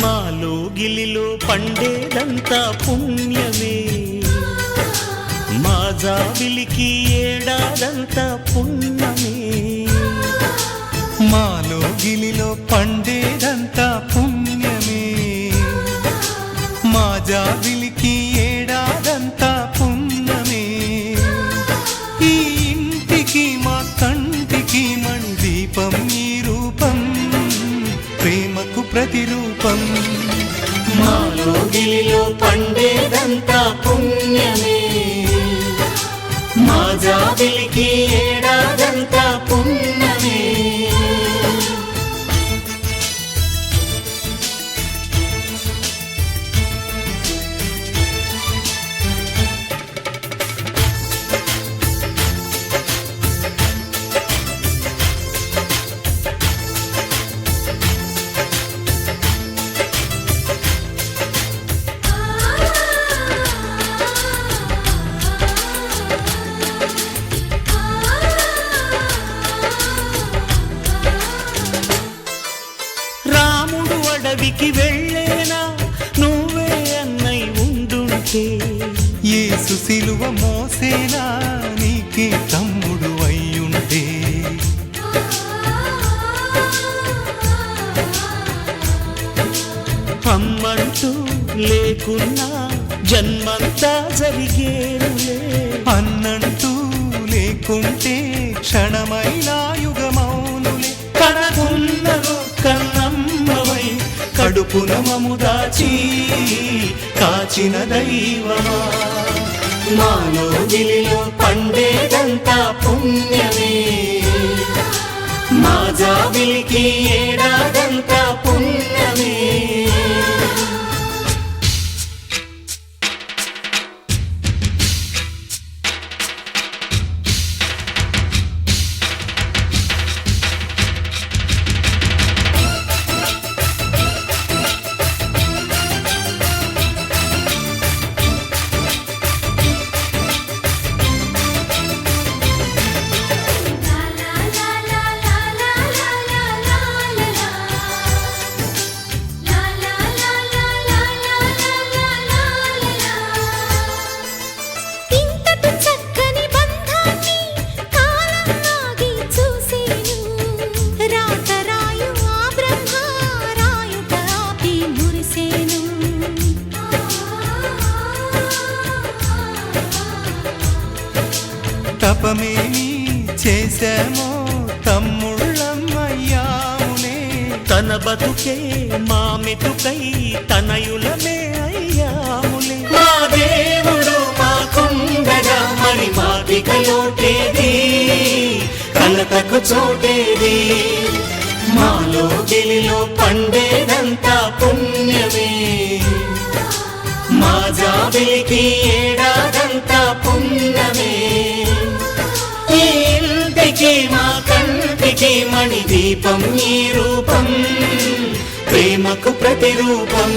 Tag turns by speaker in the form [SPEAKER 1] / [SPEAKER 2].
[SPEAKER 1] మాలో గిలిలో పండేదంతా పుణ్యమే, మా జాబిలికి ఏడాదంతా పుణ్యమే.
[SPEAKER 2] మాలో గిలిలో పండేదంతా పుణ్యమే, మా జాబిలికి ఏడాదంతా పుణ్యమే. ఈ ఇంటికి మా కంటికి మణి దీపం ఈ రూపం, ప్రేమకు ప్రతిరూపం.
[SPEAKER 1] మాలో గిలిలో పండేదంతా పుణ్యమే, మా జాబిలికి ఏడాదంతా పుణ్యమే. అడవికి వెళ్ళేనా నువ్వే అన్నై ఉండుంటే,
[SPEAKER 2] యేసు సిలువ మోసేనా నీకే తమ్ముడు అయ్యుంటే.
[SPEAKER 1] అమ్మంటూ లేకున్నా జన్మంతా జరిగేనులే,
[SPEAKER 2] అన్నంటూ లేకుంటే క్షణమైనా యుగమౌనులే.
[SPEAKER 1] కనకున్నను కన్నమ్మవై కడుపున మము దాచి కాచిన దైవమా, మాలో గిలిలో పండేదంతా పుణ్యమే, మా జాబిలికి ఏడాదంతా పుణ్యమే.
[SPEAKER 2] తపమేమి చేశామో తమ్ముళ్ళమయ్యాములే,
[SPEAKER 1] తన బతుకే మా మెతుకై తనయులమే అయ్యాములే. మా దేవుడు మాకుండగా మరి మాదిక లోటేది, కలతకు చోటేది, మాలో గిలిలో పండేదంతా పుణ్యమే, మా జాబిలికి ఏడాదంతా పుణ్యమే. ఈ ఇంటికి మా కంటికి మణి దీపం ఈ రూపం, ప్రేమకు ప్రతిరూపం.